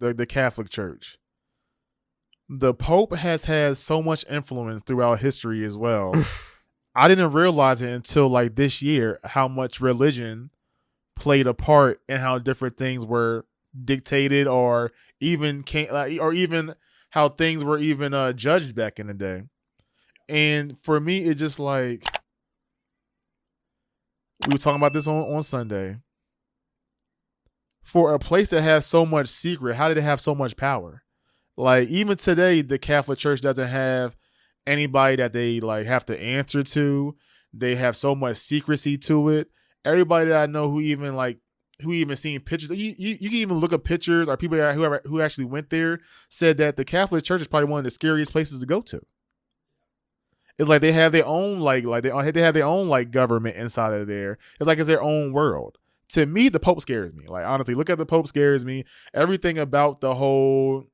the Catholic Church. The Pope has had so much influence throughout history as well. I didn't realize it until like this year how much religion played a part in how different things were dictated, or even or even how things were even judged back in the day. And for me, it just like we were talking about this on Sunday. For a place that has so much secret, how did it have so much power? Like even today, the Catholic Church doesn't have anybody that they like have to answer to. They have so much secrecy to it. Everybody that I know who even seen pictures, you can even look up pictures, or people who actually went there said that the Catholic Church is probably one of the scariest places to go to. It's like they have their own they have their own like government inside of there. It's like it's their own world. To me, the Pope scares me. Like honestly, look at the Pope scares me. Everything about the whole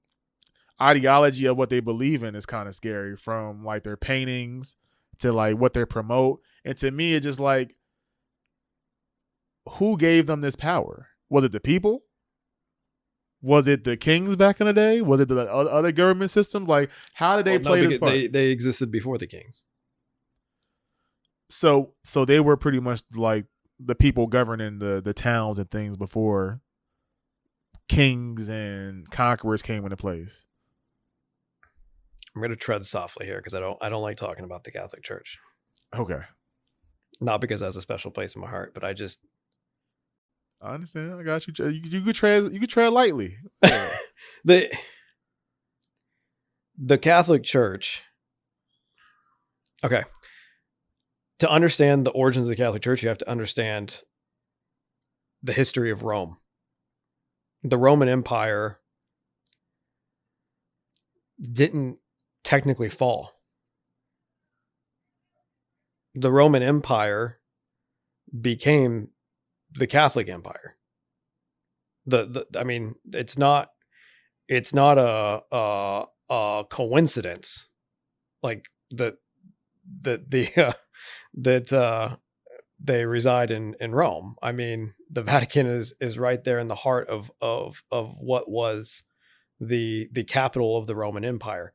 ideology of what they believe in is kind of scary, from like their paintings to like what they promote. And to me, it's just like, who gave them this power? Was it the people? Was it the kings back in the day? Was it the other government systems? Like, how did they play this part? They existed before the kings. So they were pretty much like the people governing the towns and things before kings and conquerors came into place. I'm going to tread softly here because I don't like talking about the Catholic Church. Okay. Not because it has a special place in my heart, but I understand. I got you. You could tread lightly. the Catholic Church. Okay. To understand the origins of the Catholic Church, you have to understand the history of Rome. The Roman Empire didn't technically fall. The Roman Empire became the Catholic Empire. I mean, it's not a coincidence, like that they reside in Rome. I mean, the Vatican is right there in the heart of what was the capital of the Roman Empire.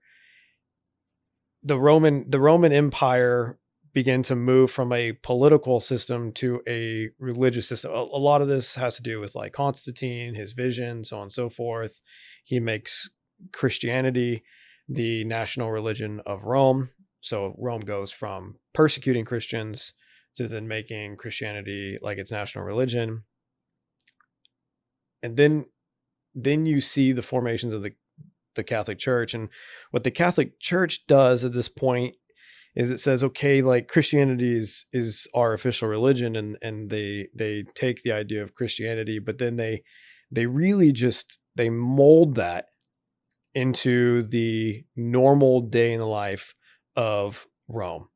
The Roman Empire began to move from a political system to a religious system. A lot of this has to do with like Constantine, his vision, so on and so forth. He makes Christianity the national religion of Rome. So Rome goes from persecuting Christians to then making Christianity like its national religion. And then you see the formations of the Catholic Church. And what the Catholic Church does at this point is it says, okay, like Christianity is our official religion, and they take the idea of Christianity, but then they really just, they mold that into the normal day in the life of Rome,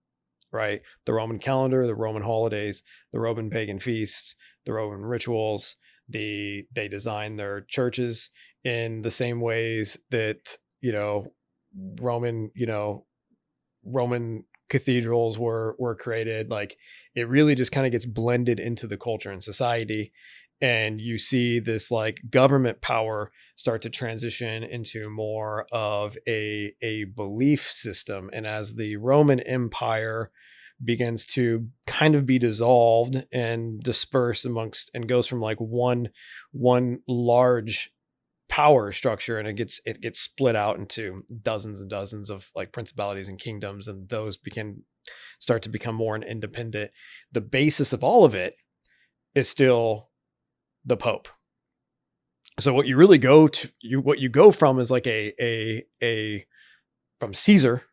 right? The Roman calendar, the Roman holidays, the Roman pagan feasts, the Roman rituals. They design their churches in the same ways that, Roman cathedrals were created. Like, it really just kind of gets blended into the culture and society. And you see this like government power start to transition into more of a belief system. And as the Roman Empire begins to kind of be dissolved and dispersed amongst, and goes from like one large power structure, and it gets split out into dozens and dozens of like principalities and kingdoms, and those start to become more independent. The basis of all of it is still the Pope. So what you really go from is like a from Caesar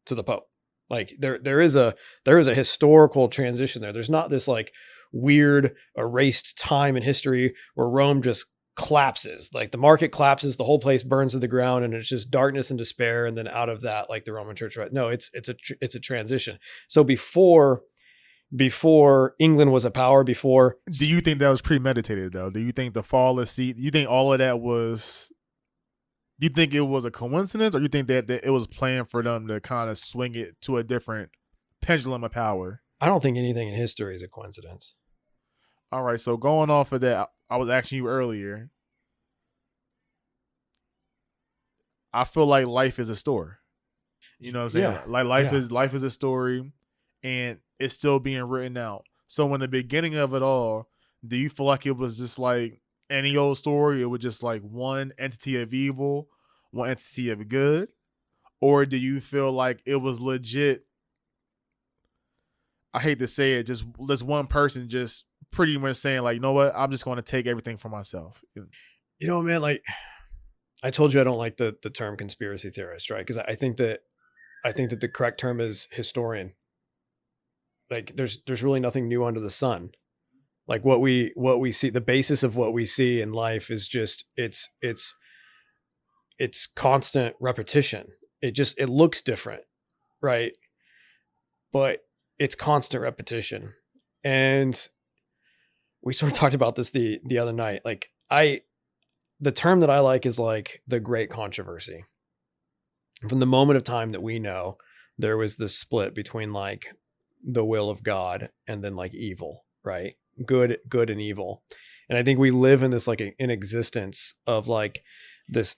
to the Pope. Like there is a historical transition there. There's not this like weird erased time in history where Rome just collapses. Like the market collapses, the whole place burns to the ground, and it's just darkness and despair. And then out of that, like the Roman Church, right? No, it's a transition. So before England was a power, before. Do you think that was premeditated though? Do you think the fall of do you think all of that was? Do you think it was a coincidence, or do you think that it was planned for them to kind of swing it to a different pendulum of power? I don't think anything in history is a coincidence. All right, so going off of that, I was asking you earlier, I feel like life is a story. You know what I'm saying? Yeah. Like Yeah. life is a story, and it's still being written out. So in the beginning of it all, do you feel like it was just like any old story? It was just like one entity of evil, one entity of good, or do you feel like it was legit? I hate to say it, just this one person just pretty much saying like, you know what, I'm just going to take everything for myself. You know, man, like I told you I don't like the term conspiracy theorist, right? Because I think that the correct term is historian. Like there's really nothing new under the sun. Like what we see, the basis of what we see in life is just it's constant repetition. It looks different, right? But it's constant repetition. And we sort of talked about this the other night. Like the term that I like is like the great controversy. From the moment of time that we know, there was this split between like the will of God and then like evil, right? Good and evil. And I think we live in this like an existence of like this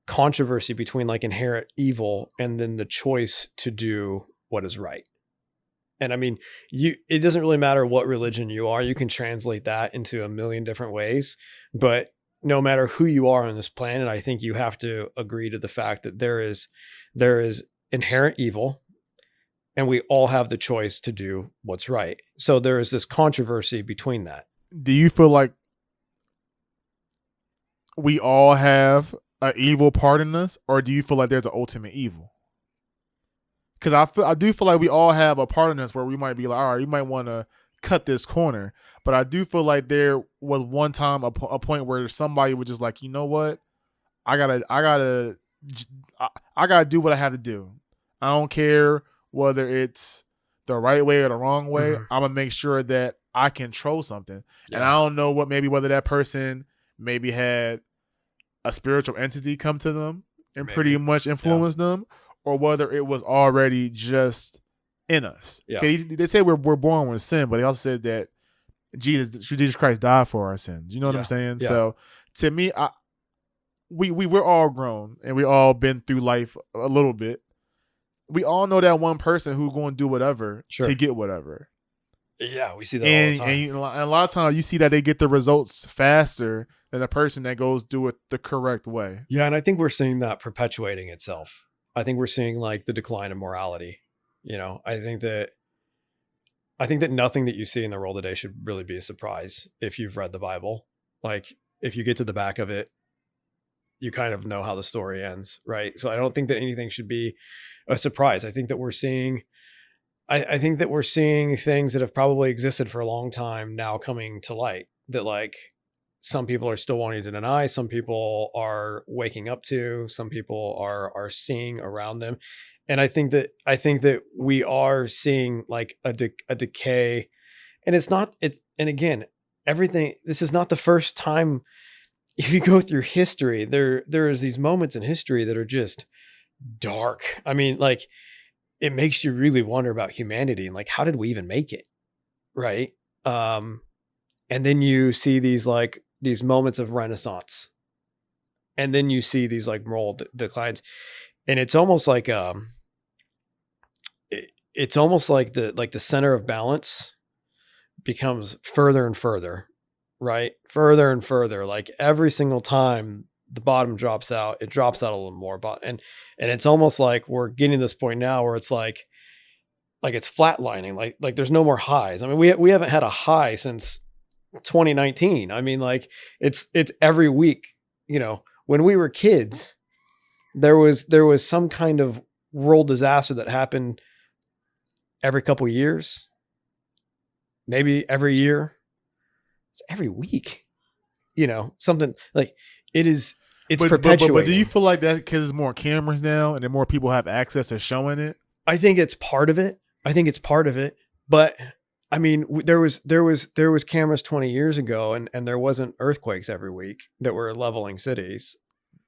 controversy between like inherent evil and then the choice to do what is right. And I mean, it doesn't really matter what religion you are, you can translate that into a million different ways, but no matter who you are on this planet, I think you have to agree to the fact that there is inherent evil and we all have the choice to do what's right. So there is this controversy between that. Do you feel like we all have an evil part in us, or do you feel like there's an ultimate evil? Because I do feel like we all have a part in us where we might be like, all right, you might want to cut this corner, but I do feel like there was one time a point where somebody was just like, you know what, I gotta do what I have to do. I don't care whether it's the right way or the wrong way. Mhm. I'm gonna make sure that I control something, and I Yeah. don't know whether that person maybe had a spiritual entity come to them and pretty Maybe. much Yeah. influence them, or whether it was already just in us. Yeah. Okay, they say we're born with sin, but they also said that Jesus Christ died for our sins. You know what I'm Yeah. saying? Yeah. So to me, we're all grown and we all been through life a little bit. We all know that one person who's going to do whatever to Sure. get whatever. Yeah. We see that all the time. And a lot of times you see that they get the results faster than the person that goes do it the correct way. Yeah, and I think we're seeing that perpetuating itself. I think we're seeing like the decline of morality. You know, I think that nothing that you see in the world today should really be a surprise if you've read the Bible. Like if you get to the back of it, you kind of know how the story ends, right? So I don't think that anything should be a surprise. I think that we're seeing I think that we're seeing things that have probably existed for a long time now coming to light that like some people are still wanting to deny, some people are waking up to, some people are seeing around them. And I think that we are seeing like a decay, and it's not it and again, everything this is not the first time. If you go through history, there is these moments in history that are just dark. I mean, like it makes you really wonder about humanity and like how did we even make it? Right? Um and then you see these moments of renaissance. And then you see these like moral declines. And it's almost like it's almost like the center of balance becomes further and further, right? Further and further. Like every single time the bottom drops out, it drops out a little more. But and it's almost like we're getting to this point now where it's like it's flatlining. Like there's no more highs. I mean, we haven't had a high since 2019. I mean, like it's every week. You know, when we were kids, there was some kind of world disaster that happened every couple of years, maybe every year. It's every week. You know, something like it is. It's perpetuating. But do you feel like that because there's more cameras now and then more people have access to showing it? I think it's part of it. But I mean, there was cameras 20 years ago, and there wasn't earthquakes every week that were leveling cities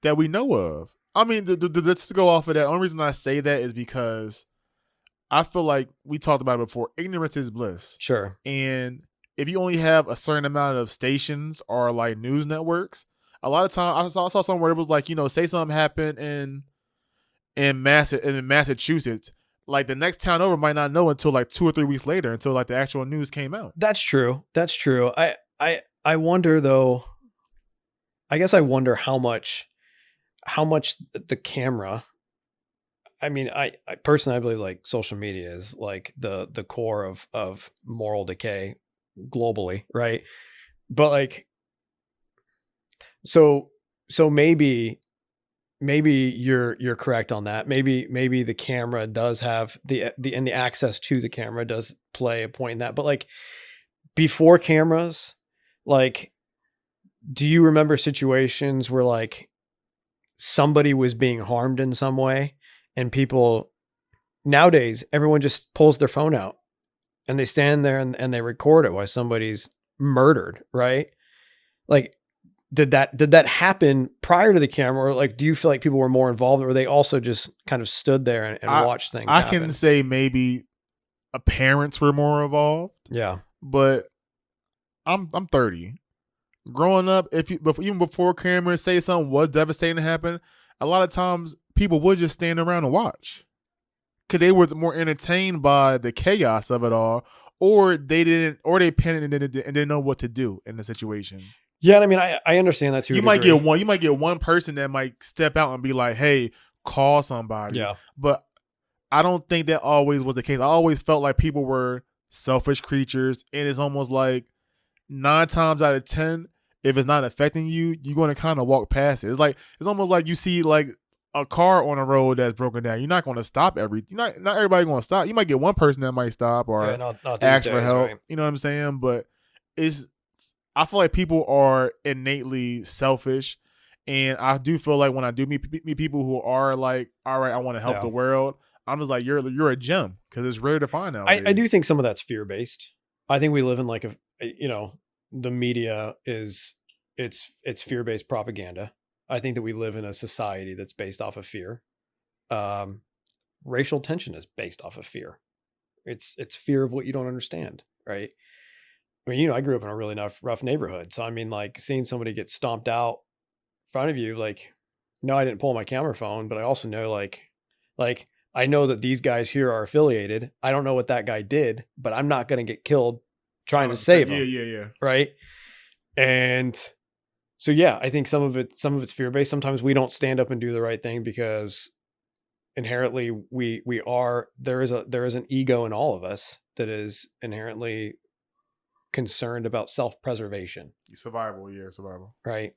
that we know of. I mean, let's go off of that. The only reason I say that is because I feel like we talked about it before. Ignorance is bliss. Sure. And if you only have a certain amount of stations or like news networks, A lot of times I saw somewhere it was like, say something happened in Massachusetts, like the next town over might not know until like 2 or 3 weeks later, until like the actual news came out. That's true. That's true. I wonder though. I guess I wonder how much the camera. I mean, I personally I believe like social media is like the core of moral decay globally, right? But like so maybe you're correct on that. Maybe the camera does have the access to the camera does play a point in that. But like before cameras, like do you remember situations where like somebody was being harmed in some way and people nowadays everyone just pulls their phone out and they stand there and they record it while somebody's murdered, right? Like did that happen prior to the camera, or like do you feel like people were more involved, or they also just kind of stood there and watched things I happen? can say maybe parents were more involved. Yeah. But I'm 30. Growing up, even before cameras, say something was devastating to happen, a lot of times people would just stand around and watch, because they were more entertained by the chaos of it all, or they panicked and didn't know what to do in the situation. Yeah, I mean, I understand that too. You might get one person that might step out and be like, "Hey, call somebody." Yeah, but I don't think that always was the case. I always felt like people were selfish creatures, and it's almost like 9 times out of 10, if it's not affecting you, you're going to kind of walk past it. It's almost like you see like a car on a road that's broken down. You're not going to stop not everybody going to stop. You might get one person that might stop or not ask these for days, help. right? You know what I'm saying? But I feel like people are innately selfish, and I do feel like when I do meet people who are like, all right, I want to help the world, I'm just like, you're a gem, because it's rare to find out. I do think some of that's fear based. I think we live in like the media it's fear based propaganda. I think that we live in a society that's based off of fear. Racial tension is based off of fear. It's fear of what you don't understand, right? I mean, I grew up in a really rough neighborhood. So, I mean, like seeing somebody get stomped out in front of you, like, no, I didn't pull my camera phone, but I also know like I know that these guys here are affiliated. I don't know what that guy did, but I'm not going to get killed trying to save him. Yeah. Right. And so, yeah, I think some of it's fear based. Sometimes we don't stand up and do the right thing because inherently there is an ego in all of us that is inherently concerned about self-preservation, survival. Right.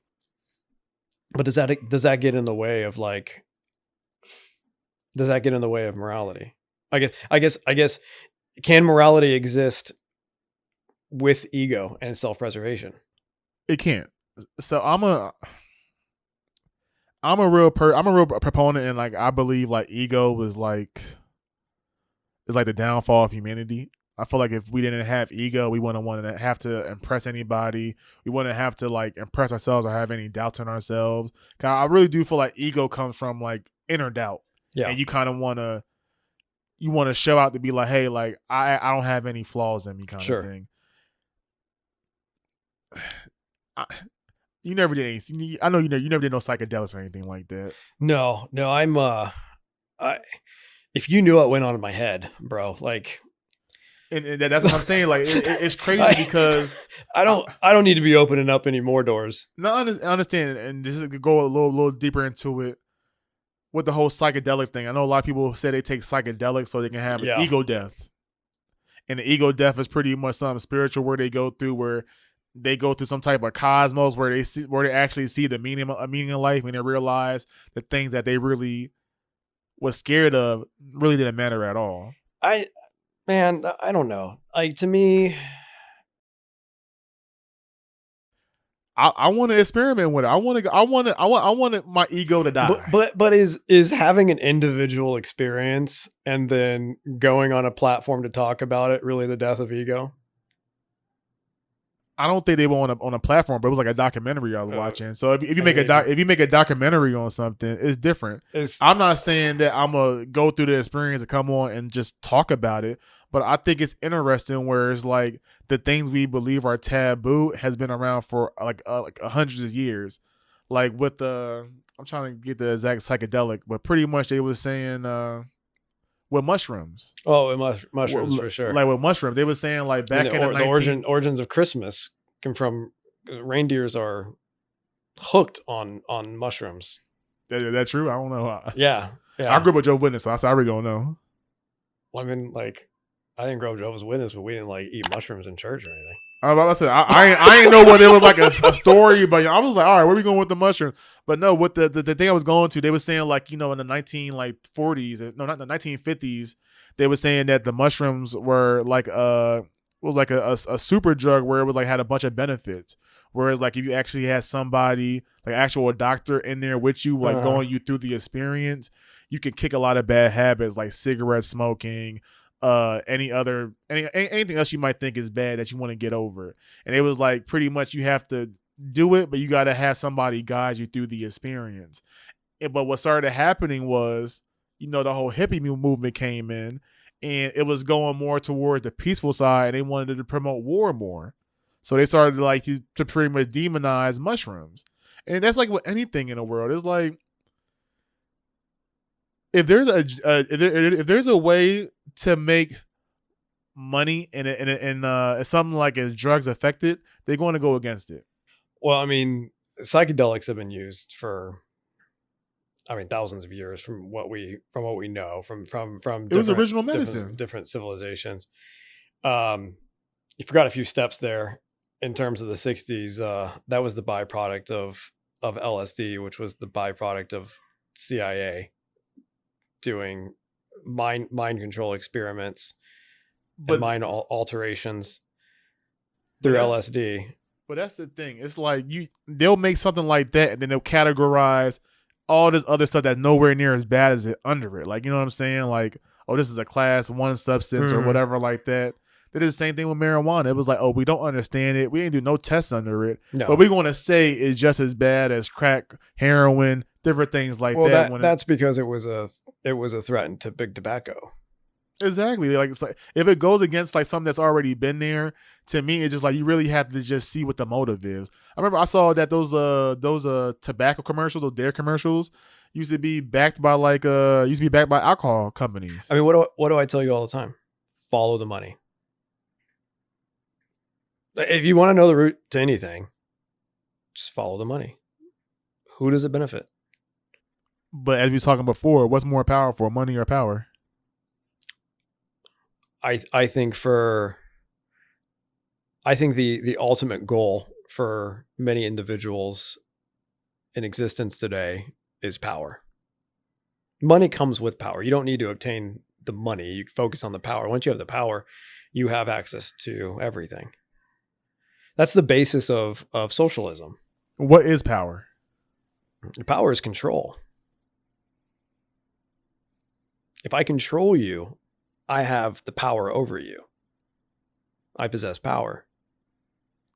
But does that get in the way of like, does that get in the way of morality? I guess can morality exist with ego and self-preservation? It can't. So I'm a real proponent, and like I believe like ego is like the downfall of humanity. I feel like if we didn't have ego, we wouldn't want to have to impress anybody. We wouldn't have to like impress ourselves or have any doubts in ourselves. I really do feel like ego comes from like inner doubt. Yeah. And you kind of want to show out to be like, hey, like I don't have any flaws in me, kind of thing. You never did anything. I know you never did no psychedelics or anything like that. No, I'm if you knew what went on in my head, bro, like. And that's what I'm saying. Like it's crazy because I don't need to be opening up any more doors. No, I understand, and this is go a little deeper into it with the whole psychedelic thing. I know a lot of people say they take psychedelics so they can have an ego death, and the ego death is pretty much something spiritual where they go through some type of cosmos where they actually see the meaning of life, and they realize the things that they really was scared of really didn't matter at all. Man, I don't know. Like to me, I want to experiment with it. I want my ego to die. But is having an individual experience and then going on a platform to talk about it really the death of ego? I don't think they were on a platform, but it was like a documentary I was watching. So if you make a documentary on something, it's different. I'm not saying that I'm gonna go through the experience and come on and just talk about it, but I think it's interesting where it's like the things we believe are taboo has been around for like hundreds of years. like with the I'm trying to get the exact psychedelic, but pretty much they was saying with mushrooms. Oh, mushrooms for sure. Like with mushrooms, they were saying like I mean, back in the the 19 origins of Christmas come from reindeers are hooked on mushrooms. That true? I don't know. Yeah, I yeah. grew up with Jehovah's Witness, so I really don't know. Well, I mean, like, I didn't grow up Jehovah's Witness, but we didn't like eat mushrooms in church or anything. I was about to say, I ain't know what it was like a story, but I was like, all right, where we going with the mushrooms? But no, what the thing I was going to, they were saying like, in the 1940s, no, not the 1950s, they were saying that the mushrooms were like was like a super drug where it was like had a bunch of benefits. Whereas like if you actually had somebody like actual doctor in there with you, like going you through the experience, you can kick a lot of bad habits like cigarette smoking, anything else you might think is bad that you want to get over. And it was like pretty much you have to do it, but you got to have somebody guide you through the experience. But what started happening was, the whole hippie movement came in, and it was going more towards the peaceful side, and they wanted to promote war more. So they started like to pretty much demonize mushrooms. And that's like with anything in the world. It's like if there's a way to make money in something like as drugs affected, they're going to go against it. Well, I mean, psychedelics have been used for, thousands of years from what we know from it was original medicine, different civilizations. You forgot a few steps there in terms of the 60s. That was the byproduct of LSD, which was the byproduct of CIA doing mind control experiments and mind alterations through LSD. But that's the thing. It's like they'll make something like that, and then they'll categorize all this other stuff that's nowhere near as bad as it under it. Like, you know what I'm saying? Like, oh, this is a class 1 substance or whatever like that. They did the same thing with marijuana. It was like, oh, we don't understand it. We ain't do no tests under it. No. But we're going to say it's just as bad as crack, heroin, different things like that. That's because it was a threat to big tobacco. Exactly. Like, it's like if it goes against like something that's already been there, to me, it's just like you really have to just see what the motive is. I remember I saw that those tobacco commercials, those Dare commercials, used to be backed by alcohol companies. I mean, what do I tell you all the time? Follow the money. If you want to know the route to anything, just follow the money. Who does it benefit? But as we were talking before, what's more powerful, money or power? I think the ultimate goal for many individuals in existence today is power. Money comes with power. You don't need to obtain the money. You focus on the power. Once you have the power, you have access to everything. That's the basis of socialism. What is power? Power is control. If I control you, I have the power over you. I possess power.